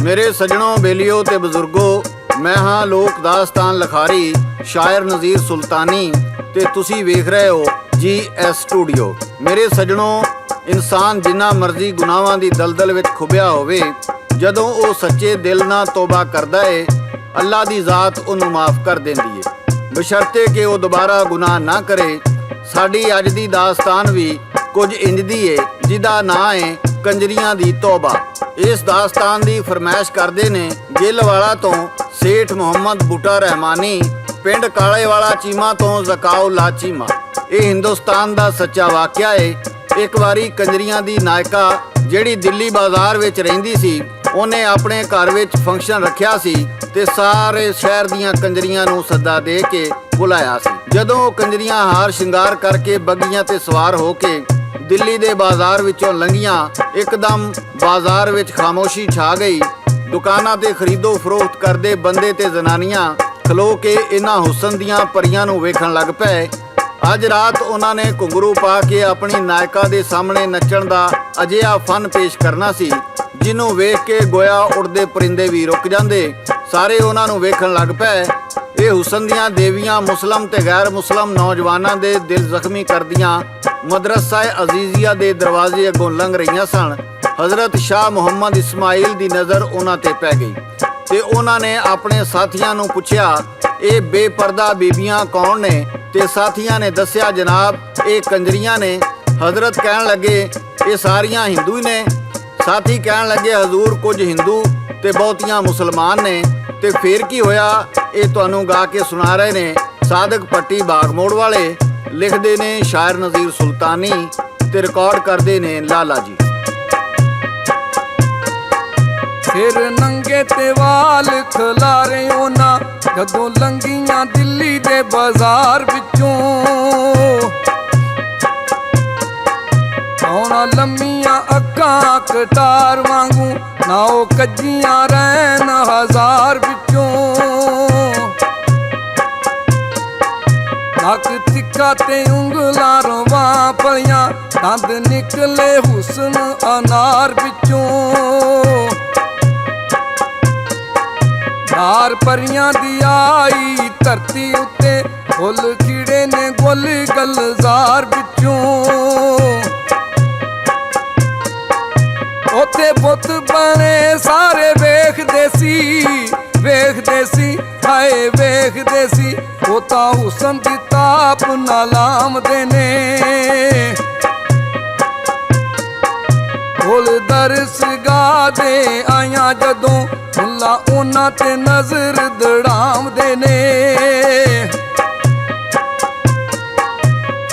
मेरे सजनों बेलियो ते बजुर्गो, मैं हाँ लोक दास्तान लखारी शायर नज़ीर सुल्तानी ते तुसी वेख रहे हो GS स्टूडियो। मेरे सजनों, इंसान जिन्ना मर्जी गुनाहां दी दलदल विच खुबिया होवे, जदों वो सच्चे दिल नाल तौबा करदा है, अल्लाह दी ज़ात उन्हूं माफ़ कर देंदी है, बशर्ते कि वो दोबारा गुनाह ना करे। साडी अज दी दास्तान भी कुछ इंज दी है जिहदा नां है कंजरियां दी तौबा। इस दास्तान दी फरमाइश करदे ने गिलवाड़ा तो सेठ मुहम्मद बूटा रहमानी, पिंड काले वाला चीमा तो ज़काउल्ला चीमा। ये हिंदुस्तान दा सच्चा वाक़या है। एक वारी कंजरियां दी नायका ਜਿਹੜੀ ਦਿੱਲੀ ਬਾਜ਼ਾਰ ਵਿੱਚ ਰਹਿੰਦੀ ਸੀ, ਉਹਨੇ ਆਪਣੇ ਘਰ ਵਿੱਚ ਫੰਕਸ਼ਨ ਰੱਖਿਆ ਸੀ ਤੇ ਸਾਰੇ ਸ਼ਹਿਰ ਦੀਆਂ ਕੰਜਰੀਆਂ ਨੂੰ ਸੱਦਾ ਦੇ ਕੇ ਬੁਲਾਇਆ ਸੀ। ਜਦੋਂ ਉਹ ਕੰਜਰੀਆਂ ਹਾਰ ਸ਼ਿੰਗਾਰ ਕਰਕੇ ਬੱਗੀਆਂ ਤੇ ਸਵਾਰ ਹੋ ਕੇ ਦਿੱਲੀ ਦੇ ਬਾਜ਼ਾਰ ਵਿੱਚੋਂ ਲੰਘੀਆਂ, ਇੱਕਦਮ ਬਾਜ਼ਾਰ ਵਿੱਚ ਖਾਮੋਸ਼ੀ ਛਾ ਗਈ। ਦੁਕਾਨਾਂ ਤੇ ਖਰੀਦੋ ਫਰੋਖਤ ਕਰਦੇ ਬੰਦੇ ਤੇ ਜ਼ਨਾਨੀਆਂ ਖਲੋ ਕੇ ਇਹਨਾਂ ਹੁਸਨ ਦੀਆਂ ਪਰੀਆਂ ਨੂੰ ਵੇਖਣ ਲੱਗ ਪਏ। ਅੱਜ ਰਾਤ ਉਹਨਾਂ ਨੇ ਘੁੰਗਰੂ ਪਾ ਕੇ ਆਪਣੀ ਨਾਇਕਾ ਦੇ ਸਾਹਮਣੇ ਨੱਚਣ ਦਾ ਅਜਿਹਾ ਫਨ ਪੇਸ਼ ਕਰਨਾ ਸੀ, ਜਿਹਨੂੰ ਵੇਖ ਕੇ ਗੋਇਆ ਉੜਦੇ ਪਰਿੰਦੇ ਵੀ ਰੁਕ ਜਾਂਦੇ। ਸਾਰੇ ਉਹਨਾਂ ਨੂੰ ਵੇਖਣ ਲੱਗ ਪਏ। ਇਹ ਹੁਸਨ ਦੀਆਂ ਦੇਵੀਆਂ ਮੁਸਲਮ ਤੇ ਗੈਰ ਮੁਸਲਮ ਨੌਜਵਾਨਾਂ ਦੇ ਦਿਲ ਜ਼ਖਮੀ ਕਰਦੀਆਂ ਮਦਰਸਾ ਅਜ਼ੀਜ਼ੀਆ ਦੇ ਦਰਵਾਜ਼ੇ ਅੱਗੋਂ ਲੰਘ ਰਹੀਆਂ ਸਨ। ਹਜ਼ਰਤ ਸ਼ਾਹ ਮੁਹੰਮਦ ਇਸਮਾਈਲ ਦੀ ਨਜ਼ਰ ਉਹਨਾਂ ਤੇ ਪੈ ਗਈ ਤੇ ਉਹਨਾਂ ਨੇ ਆਪਣੇ ਸਾਥੀਆਂ ਨੂੰ ਪੁੱਛਿਆ, ਇਹ ਬੇਪਰਦਾ ਬੀਬੀਆਂ ਕੌਣ ਨੇ? ਤੇ ਸਾਥੀਆਂ ਨੇ ਦੱਸਿਆ, ਜਨਾਬ ਇਹ ਕੰਜਰੀਆਂ ਨੇ। ਹਜ਼ਰਤ ਕਹਿਣ ਲੱਗੇ, ਇਹ ਸਾਰੀਆਂ ਹਿੰਦੂ ਹੀ ਨੇ? ਸਾਥੀ ਕਹਿਣ ਲੱਗੇ, ਹਜ਼ੂਰ ਕੁਝ ਹਿੰਦੂ ਤੇ ਬਹੁਤੀਆਂ ਮੁਸਲਮਾਨ ਨੇ। ਤੇ ਫਿਰ ਕੀ ਹੋਇਆ? ਇਹ ਤੁਹਾਨੂੰ ਗਾ ਕੇ ਸੁਣਾ ਰਹੇ ਨੇ ਸਾਦਕ ਪੱਟੀ ਬਾਗਮੋੜ ਵਾਲੇ। ਲਿਖਦੇ ਨੇ ਸ਼ਾਇਰ ਨਜ਼ੀਰ ਸੁਲਤਾਨੀ ਤੇ ਰਿਕਾਰਡ ਕਰਦੇ ਨੇ ਲਾਲਾ ਜੀ। ਫਿਰ ਨੰਗੇ ਤੇ ਵਾਲ ਖਲਾਰੇ ਉਹਨਾਂ ਜਦੋਂ ਲੰਘੀਆਂ ਦਿੱਲੀ ਦੇ ਬਾਜ਼ਾਰ ਵਿੱਚੋਂ। ਉਹਨਾਂ ਲੰਮੀਆਂ ਅੱਖਾਂ ਕਟਾਰ ਵਾਂਗੂ ਨਾ ਉਹ ਕੱਜੀਆਂ ਰਹਿਣ ਹਜ਼ਾਰ ਵਿੱਚੋਂ। ਨੱਕ ਤਿੱਖਾ ਤੇ ਉਂਗਲਾਂ ਰਵਾਂ ਪਈਆਂ, ਦੰਦ ਨਿਕਲੇ ਹੁਸਨ ਅਨਾਰ ਵਿੱਚੋਂ। ਚਾਰ ਪਰੀਆਂ ਦੀ ਆਈ ਧਰਤੀ ਉੱਤੇ, ਫੁੱਲ ਖਿੜੇ ਨੇ ਗੁੱਲ ਗਲਜ਼ਾਰ ਵਿੱਚੋਂ। ਉੱਥੇ ਬੁੱਤ ਬਣੇ ਸਾਰੇ ਵੇਖਦੇ ਸੀ, ਵੇਖਦੇ ਸੀ, ਹਾਏ ਵੇਖਦੇ ਸੀ। ਉਹ ਤਾਂ ਹੁਸਨ ਦੀ ਤਾਪ ਨਾਲ ਲਾਮਦੇ ਨੇ। ਫੁੱਲ ਦਰਸ ਗਾ ਦੇ ਆਈਆਂ ਜਦੋਂ, ਮੁੱਲਾ ਉਹਨਾਂ ਤੇ ਨਜ਼ਰ ਦੜਾਉਂਦੇ ਨੇ।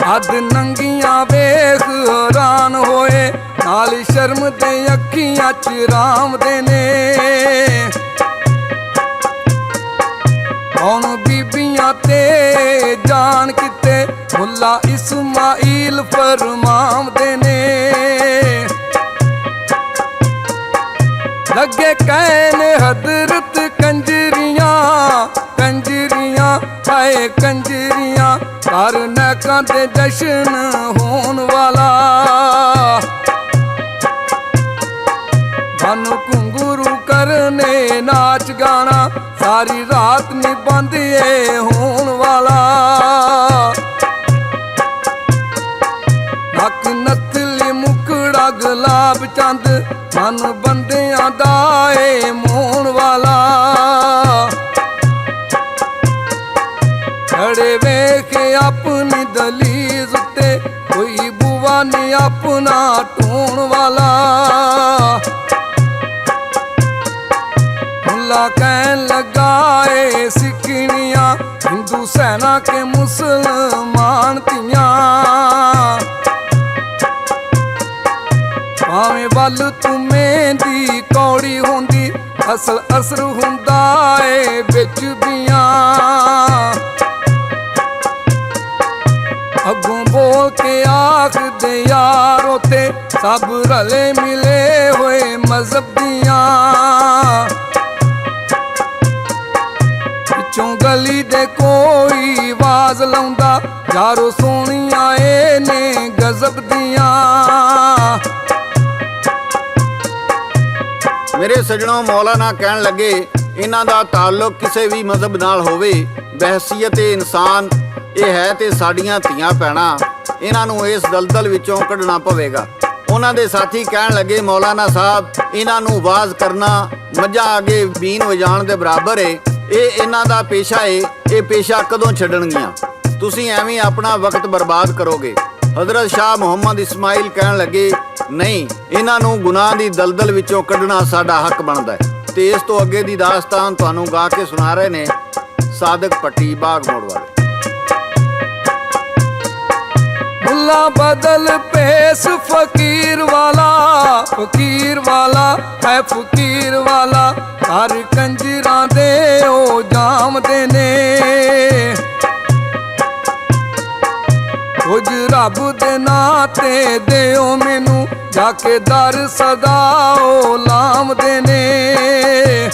ਹੱਦ ਨੰਗੀਆਂ ਵੇਖ ਹੈਰਾਨ ਹੋਏ, ਨਾਲ ਸ਼ਰਮ ਦੇ ਅੱਖੀਆਂ ਚਰਾਉਂਦੇ ਨੇ। ਹੁਣ ਬੀਬੀਆਂ ਤੇ ਜਾਣ ਕਿਤੇ, ਮੁੱਲਾ ਇਸਮਾਈਲ ਫਰਮਾਉਂਦੇ ਨੇ। ਲੱਗੇ ਕਹਿਣ ਹਜ਼ਰਤ ਕੰਜਰੀਆਂ, ਕੰਜਰੀਆਂ, ਹਾਏ ਕੰਜਰੀਆਂ, ਘਰ ਨੈਕਾਂ ਤੇ ਜਸ਼ਨ ਹੋਣ ਵਾਲਾ। ਮਨ ਘੁੰਗਰੂ ਕਰਨੇ ਨਾਚ ਗਾਣਾ, ਸਾਰੀ ਰਾਤ ਨੀ ਬੰਦ ਏ ਹੋਣ ਵਾਲਾ। ਨੱਕ ਨੱਥਲੀ ਮੁਕੜਾ ਗੁਲਾਬ ਚੰਦ, ਮਨ ਬੰਦਿਆਂ ਦਾ ਏ ਮੋਹਣ ਵਾਲਾ। ਖੜੇ ਵੇਖ ਆਪਣੀ ਦਲੀਜ਼ ਉੱਤੇ, ਕੋਈ ਬੂਆ ਨੀ ਆਪਣਾ ਢੂਣ ਵਾਲਾ। ਮੁੱਲਾ ਕਹਿਣ ਲੱਗਾ, ਏ ਸਿੱਖਣੀਆਂ ਹਿੰਦੂ ਸੈਨਾ ਕੇ ਮੁਸਲਮਾਨ ਧੀਆਂ। ਭਾਵੇਂ ਵੱਲ ਤੂੰ ਮਹਿੰਦੀ ਕੌੜੀ ਹੁੰਦੀ, ਅਸਲ ਅਸਰ ਹੁੰਦਾ ਏ ਵਿੱਚ ਦੀਆਂ। ਅੱਗੋਂ ਬੋਲ ਕੇ ਆਖਦੇ ਯਾਰੋ ਤੇ ਸਭ ਰਲੇ ਮਿਲੇ ਹੋਏ ਮਜ਼ਹਬ ਦੀਆਂ। ਪਿੱਛੋਂ ਗਲੀ ਦੇ ਕੋਈ ਆਵਾਜ਼ ਲਾਉਂਦਾ, ਯਾਰੋ ਸੋਹਣੀਆਂ ਏ ਨੇ ਗਜ਼ਬ ਦੀਆਂ। ਮੇਰੇ ਸੱਜਣੋ, ਮੌਲਾਨਾ ਕਹਿਣ ਲੱਗੇ ਇਹਨਾਂ ਦਾ ਤਾਲੁਕ ਕਿਸੇ ਵੀ ਮਜ਼ਹਬ ਨਾਲ ਹੋਵੇ, ਬਹਿਸੀਅਤ ਇਨਸਾਨ ਇਹ ਹੈ ਤੇ ਸਾਡੀਆਂ ਧੀਆਂ ਭੈਣਾਂ, ਇਹਨਾਂ ਨੂੰ ਇਸ ਦਲਦਲ ਵਿੱਚੋਂ ਕੱਢਣਾ ਪਵੇਗਾ। ਉਹਨਾਂ ਦੇ ਸਾਥੀ ਕਹਿਣ ਲੱਗੇ, ਮੌਲਾਨਾ ਸਾਹਿਬ, ਇਹਨਾਂ ਨੂੰ ਵਾਜ਼ ਕਰਨਾ ਮੱਝਾਂ ਅੱਗੇ ਬੀਨ ਵਜਾਉਣ ਦੇ ਬਰਾਬਰ ਏ। ਇਹ ਇਹਨਾਂ ਦਾ ਪੇਸ਼ਾ ਏ, ਇਹ ਪੇਸ਼ਾ ਕਦੋਂ ਛੱਡਣਗੀਆਂ? ਤੁਸੀਂ ਐਵੇਂ ਆਪਣਾ ਵਕਤ ਬਰਬਾਦ ਕਰੋਗੇ। ਹਜ਼ਰਤ ਸ਼ਾਹ ਮੁਹੰਮਦ ਇਸਮਾਈਲ ਕਹਿਣ ਲੱਗੇ, ਨਹੀਂ, ਇਹਨਾਂ ਨੂੰ ਗੁਨਾਹ ਦੀ ਦਲਦਲ ਵਿੱਚੋਂ ਕੱਢਣਾ ਸਾਡਾ ਹੱਕ ਬਣਦਾ ਹੈ। ਤੇ ਇਸ ਤੋਂ ਅੱਗੇ ਦੀ ਦਾਸਤਾਨ ਤੁਹਾਨੂੰ ਗਾ ਕੇ ਸੁਣਾ ਰਹੇ ਨੇ ਸਾਦਕ ਪੱਟੀ ਬਾਗ ਮੋੜ ਵਾਲੇ। ਮੁੱਲਾ ਬਦਲ ਭੇਸ ਫਕੀਰ ਵਾਲਾ ਹੈ ਫਕੀਰ ਵਾਲਾ, ਹਰ ਕੰਜਰਾਂ ਦੇ ਉਹ ਜਾਮਦੇ ਨੇ। ਕੁਝ ਰੱਬ ਦੇ ਨਾਂ ਤੇ ਦਿਓ ਮੈਨੂੰ, ਜਾ ਕੇ ਦਰ ਸਦਾ ਉਹ ਲਾਮਦੇ ਨੇ।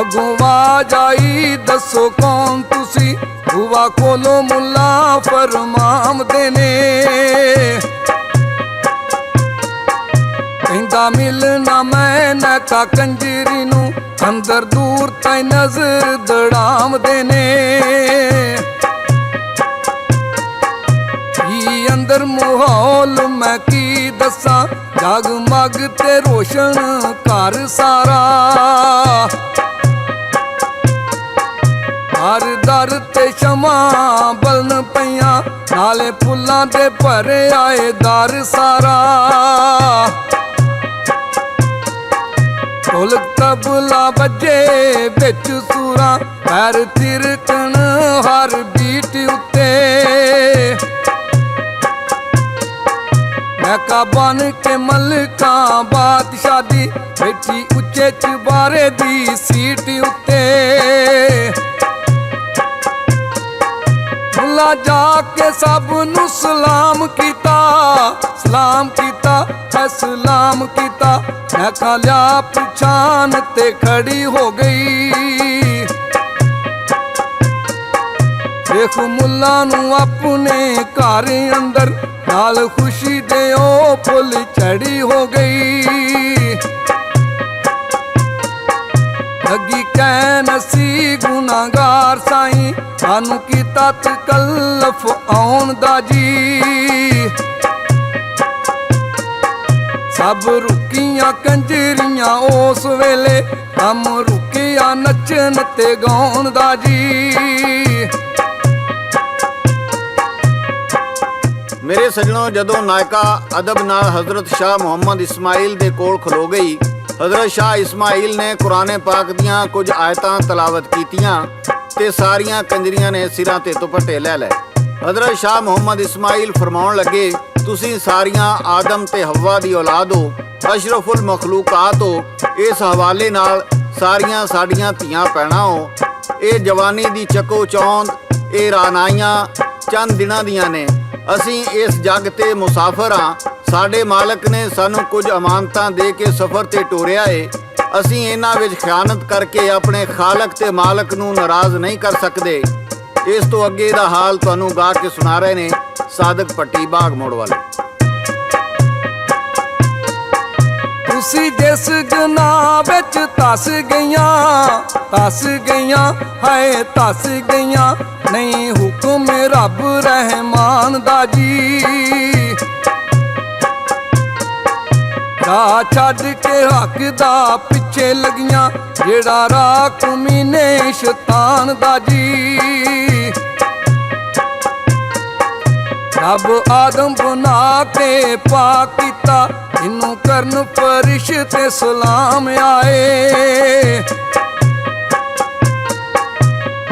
ਅੱਗੋਂ ਆਵਾਜ਼ ਆਈ, ਦੱਸੋ ਕੌਣ ਤੁਸੀਂ? ਬੂਆ ਕੋਲੋਂ ਮੁੱਲਾ ਫਰਮਾਮਦੇ ਨੇ। ਕਹਿੰਦਾ ਮਿਲਣਾ ਮੈਂ ਨਕਾ ਕੰਜਰੀ ਨੂੰ, ਅੰਦਰ ਦੂਰ ਤਾਈਂ ਨਜ਼ਰ ਦੜਾਮਦੇ ਨੇ। ਕੀ ਅੰਦਰ ਮਾਹੌਲ ਮੈਂ ਕੀ ਦੱਸਾਂ, ਜਗਮਗ ਤੇ ਰੋਸ਼ਨ ਘਰ ਸਾਰਾ। ਹਰ ਦਰ ਤੇ ਸ਼ਮਾਂ ਬਲਨ ਪਈਆਂ, ਨਾਲੇ ਫੁੱਲਾਂ ਦੇ ਭਰੇ ਆਏ ਦਰ ਸਾਰਾ। ਢੋਲਕ ਤਬਲਾ ਵੱਜੇ ਵਿੱਚ ਸੂਰਾਂ, ਪੈਰ ਥਿਰਕਣ ਹਰ ਬੀਟ ਉੱਤੇ। ਮੈਕਾ ਬਣ ਕੇ ਮਲਕਾਂ ਬਾਦਸ਼ਾਹ ਦੀ, ਬੈਠੀ ਉੱਚੇ ਚੁਬਾਰੇ ਦੀ ਸੀਟ ਉੱਤੇ। ਮੁੱਲਾ ਜਾ ਕੇ ਸਭ ਨੂੰ ਸਲਾਮ ਕੀਤਾ, ਸਲਾਮ ਕੀਤਾ, ਸਲਾਮ ਕੀਤਾ। ਮੈਂ ਕਾ ਲਿਆ ਪਛਾਣ ਤੇ ਖੜੀ ਹੋ ਗਈ। ਦੇਖ ਮੁੱਲਾ ਨੂੰ ਆਪਣੇ ਘਰ ਅੰਦਰ, ਨਾਲ ਖੁਸ਼ੀ ਦੇ ਉਹ ਫੁੱਲ ਚੜੀ ਹੋ ਗਈ। ਲੱਗੀ ਕਹਿਣ ਅਸੀਂ ਗੁਨਾਹਗਾਰ ਸਾਈਂ, ਸਾਨੂੰ ਕੀਤਾ ਤਕੱਲਫ ਆਉਣ ਦਾ ਜੀ। ਸਭ ਰੁਕੀਆਂ ਕੰਜਰੀਆਂ ਉਸ ਵੇਲੇ, ਕੰਮ ਰੁਕਿਆ ਨੱਚਣ ਤੇ ਗਾਉਣ ਦਾ ਜੀ। ਮੇਰੇ ਸੱਜਣੋ, ਜਦੋਂ ਨਾਇਕਾ ਅਦਬ ਨਾਲ ਹਜ਼ਰਤ ਸ਼ਾਹ ਮੁਹੰਮਦ ਇਸਮਾਈਲ ਦੇ ਕੋਲ ਖਲੋ ਗਈ, ਹਜ਼ਰਤ ਸ਼ਾਹ ਇਸਮਾਈਲ ਨੇ ਕੁਰਾਨ ਪਾਕ ਦੀਆਂ ਕੁਝ ਆਇਤਾਂ ਤਲਾਵਤ ਕੀਤੀਆਂ ਤੇ ਸਾਰੀਆਂ ਕੰਜਰੀਆਂ ਨੇ ਸਿਰਾਂ ਤੇ ਦੁਪੱਟੇ ਲੈ ਲਏ। ਹਜ਼ਰਤ ਸ਼ਾਹ ਮੁਹੰਮਦ ਇਸਮਾਈਲ ਫਰਮਾਉਣ ਲੱਗੇ, ਤੁਸੀਂ ਸਾਰੀਆਂ ਆਦਮ ਤੇ ਹਵਾ ਦੀ ਔਲਾਦ ਹੋ, ਅਸ਼ਰਫੁਲ ਮਖਲੂਕਾਤ ਹੋ। ਇਸ ਹਵਾਲੇ ਨਾਲ ਸਾਰੀਆਂ ਸਾਡੀਆਂ ਧੀਆਂ ਭੈਣਾਂ ਹੋ। ਇਹ ਜਵਾਨੀ ਦੀ ਚੱਕੋ ਚੌਂਦ, ਇਹ ਰਾਨਾਈਆਂ ਚੰਦ ਦਿਨਾਂ ਦੀਆਂ ਨੇ। ਅਸੀਂ ਇਸ ਜੱਗ ਤੇ ਮੁਸਾਫਰ ਹਾਂ। ਸਾਡੇ ਮਾਲਕ ਨੇ ਸਾਨੂੰ ਕੁਝ ਅਮਾਨਤਾਂ ਦੇ ਕੇ ਸਫ਼ਰ ਤੇ ਟੋਰਿਆ ਏ। ਅਸੀਂ ਇਹਨਾਂ ਵਿੱਚ ਖਿਆਨਤ ਕਰਕੇ ਆਪਣੇ ਖਾਲਕ ਤੇ ਮਾਲਕ ਨੂੰ ਨਾਰਾਜ਼ ਨਹੀਂ ਕਰ ਸਕਦੇ। ਇਸ ਤੋਂ ਅੱਗੇ ਦਾ ਹਾਲ ਤੁਹਾਨੂੰ ਗਾ ਕੇ ਸੁਣਾ ਰਹੇ ਨੇ ਸਾਦਕ ਪੱਟੀ ਬਾਗ ਮੋੜ ਵਾਲੇ। ਤੁਸੀਂ ਜਿਸ ਗੁਨਾਹ ਵਿੱਚ ਧਸ ਗਈਆਂ ਹਾਏ ਧਸ ਗਈਆਂ, ਨਹੀਂ ਹੁਕਮ ਰੱਬ ਰਹਿਮਾਨ ਦਾ ਜੀ। ਰਾਹ ਛੱਡ ਕੇ ਹੱਕ ਦਾ ਪਿੱਛੇ ਲੱਗੀਆਂ, ਜਿਹੜਾ ਰਾਹ ਕਮੀਨੇ ਸ਼ੈਤਾਨ ਦਾ ਜੀ। ਰੱਬ ਆਦਮ ਬਣਾ ਕੇ ਪਾਕ ਕੀਤਾ, ਇਹਨੂੰ ਕਰਨ ਫਰਿਸ਼ਤੇ ਸਲਾਮ ਆਏ।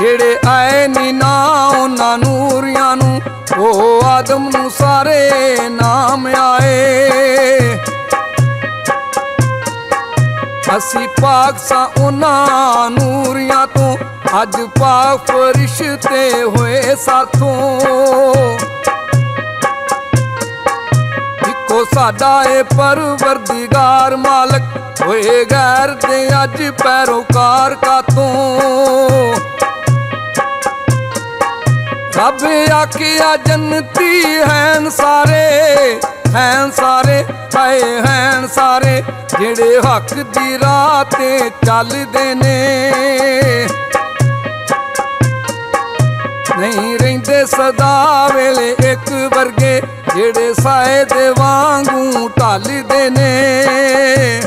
ਜਿਹੜੇ ਆਏ ਨੀ ਨਾ ਉਹਨਾਂ ਨੂਰੀਆਂ ਨੂੰ, ਉਹ ਆਦਮ ਨੂੰ ਸਾਰੇ ਨਾਮ ਆਏ। ਅਸੀਂ ਪਾਕ ਸਾਂ ਉਹਨਾਂ ਨੂਰੀਆਂ ਤੋਂ, ਅੱਜ ਪਾਕ ਫਰਿਸ਼ਤੇ ਹੋਏ ਸਾਥੋਂ। ਇੱਕੋ ਸਾਡਾ ਏ ਪਰਵਰਦੀਗਾਰ ਮਾਲਕ, ਹੋਏ ਗੈਰ ਦੇ ਅੱਜ ਪੈਰੋਕਾਰ ਕਾਤੋਂ। ਰੱਬ ਆਖਿਆ ਜੰਨਤੀ ਹੈਨ ਸਾਰੇ, ਹਾਏ ਹੈਨ ਸਾਰੇ ਜਿਹੜੇ ਹੱਕ ਦੀ ਰਾਹ ਤੇ ਚੱਲਦੇ ਨੇ। ਨਹੀਂ ਰਹਿੰਦੇ ਸਦਾ ਵੇਲੇ ਇੱਕ ਵਰਗੇ ਜਿਹੜੇ ਸਾਏ ਦੇ ਵਾਂਗੂ ਢਲਦੇ ਨੇ।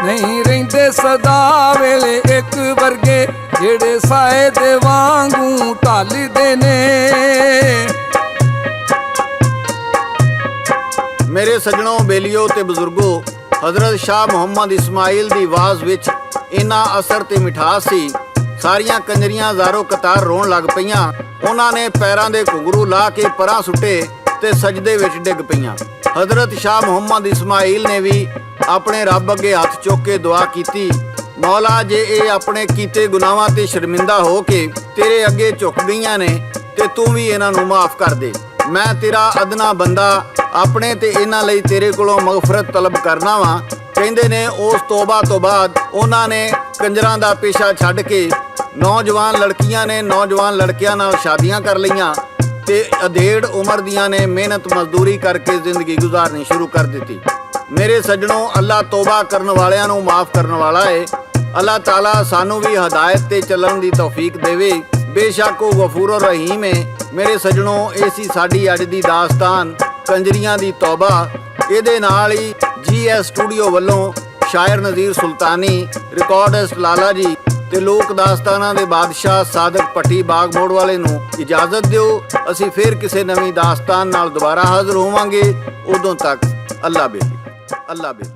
ਨਹੀਂ ਰਹਿੰਦੇ ਸਦਾ ਵੇਲੇ ਇੱਕ ਵਰਗੇ ਜਿਹੜੇ ਸਾਏ ਦੇ ਵਾਂਗੂ ਢਲਦੇ ਨੇ। ਮੇਰੇ ਸੱਜਣੋ, ਬੇਲੀਓ ਤੇ ਬਜ਼ੁਰਗੋ, ਹਜ਼ਰਤ ਸ਼ਾਹ ਮੁਹੰਮਦ ਇਸਮਾਈਲ ਦੀ ਆਵਾਜ਼ ਵਿੱਚ ਇੰਨਾ ਅਸਰ ਤੇ ਮਿਠਾਸ ਸੀ, ਸਾਰੀਆਂ ਕੰਜਰੀਆਂ ਜ਼ਾਰੋ ਕਤਾਰ ਰੋਣ ਲੱਗ ਪਈਆਂ। ਉਹਨਾਂ ਨੇ ਪੈਰਾਂ ਦੇ ਘੁੰਗਰੂ ਲਾ ਕੇ ਪਰਾਂ ਸੁੱਟੇ ਤੇ ਸਜਦੇ ਵਿੱਚ ਡਿੱਗ ਪਈਆਂ। ਹਜ਼ਰਤ ਸ਼ਾਹ ਮੁਹੰਮਦ ਇਸਮਾਈਲ ਨੇ ਵੀ ਆਪਣੇ ਰੱਬ ਅੱਗੇ ਹੱਥ ਚੁੱਕ ਕੇ ਦੁਆ ਕੀਤੀ, ਮੌਲਾ ਜੇ ਇਹ ਆਪਣੇ ਕੀਤੇ ਗੁਨਾਹਾਂ ਤੇ ਸ਼ਰਮਿੰਦਾ ਹੋ ਕੇ ਤੇਰੇ ਅੱਗੇ ਝੁਕ ਗਈਆਂ ਨੇ ਤੇ ਤੂੰ ਵੀ ਇਹਨਾਂ ਨੂੰ ਮਾਫ ਕਰ ਦੇ। ਮੈਂ ਤੇਰਾ ਅਦਨਾ ਬੰਦਾ ਆਪਣੇ ਤੇ ਇਹਨਾਂ ਲਈ ਤੇਰੇ ਕੋਲੋਂ ਮਗਫਰਤ ਤਲਬ ਕਰਨਾ ਵਾਂ। ਕਹਿੰਦੇ ਨੇ ਉਸ ਤੋਬਾ ਤੋਂ ਬਾਅਦ ਉਹਨਾਂ ਨੇ ਕੰਜਰਾਂ ਦਾ ਪੇਸ਼ਾ ਛੱਡ ਕੇ ਨੌਜਵਾਨ ਲੜਕੀਆਂ ਨੇ ਨੌਜਵਾਨ ਲੜਕਿਆਂ ਨਾਲ ਸ਼ਾਦੀਆਂ ਕਰ ਲਈਆਂ ਤੇ ਅਧੇੜ ਉਮਰ ਦੀਆਂ ਨੇ ਮਿਹਨਤ ਮਜ਼ਦੂਰੀ ਕਰਕੇ ਜ਼ਿੰਦਗੀ ਗੁਜ਼ਾਰਨੀ ਸ਼ੁਰੂ ਕਰ ਦਿੱਤੀ। ਮੇਰੇ ਸੱਜਣੋ, ਅੱਲਾ ਤੋਬਾ ਕਰਨ ਵਾਲਿਆਂ ਨੂੰ ਮਾਫ ਕਰਨ ਵਾਲਾ ਏ। ਅੱਲਾ ਤਾਲਾ ਸਾਨੂੰ ਵੀ ਹਦਾਇਤ ਤੇ ਚੱਲਣ ਦੀ ਤੌਫੀਕ ਦੇਵੇ। ਬੇਸ਼ੱਕ ਉਹ ਗਫੂਰ ਰਹੀਮ ਏ। ਮੇਰੇ ਸੱਜਣੋ, ਇਹ ਸੀ ਸਾਡੀ ਅੱਜ ਦੀ ਦਾਸਤਾਨ ਕੰਜਰੀਆਂ ਦੀ ਤੌਬਾ। ਇਹਦੇ ਨਾਲ ਹੀ GS ਸਟੂਡੀਓ ਵੱਲੋਂ ਸ਼ਾਇਰ ਨਜ਼ੀਰ ਸੁਲਤਾਨੀ, ਰਿਕਾਰਡਿਸਟ ਲਾਲਾ ਜੀ ਤੇ ਲੋਕ ਦਾਸਤਾਨਾਂ ਦੇ ਬਾਦਸ਼ਾਹ ਸਾਦਕ ਭੱਟੀ ਬਾਗ ਮੋੜ ਵਾਲੇ ਨੂੰ ਇਜਾਜ਼ਤ ਦਿਓ। ਅਸੀਂ ਫਿਰ ਕਿਸੇ ਨਵੀਂ ਦਾਸਤਾਨ ਨਾਲ ਦੁਬਾਰਾ ਹਾਜ਼ਰ ਹੋਵਾਂਗੇ। ਉਦੋਂ ਤੱਕ ਅੱਲਾ ਬੇਲੀ, ਅੱਲਾ ਬੇਲੀ।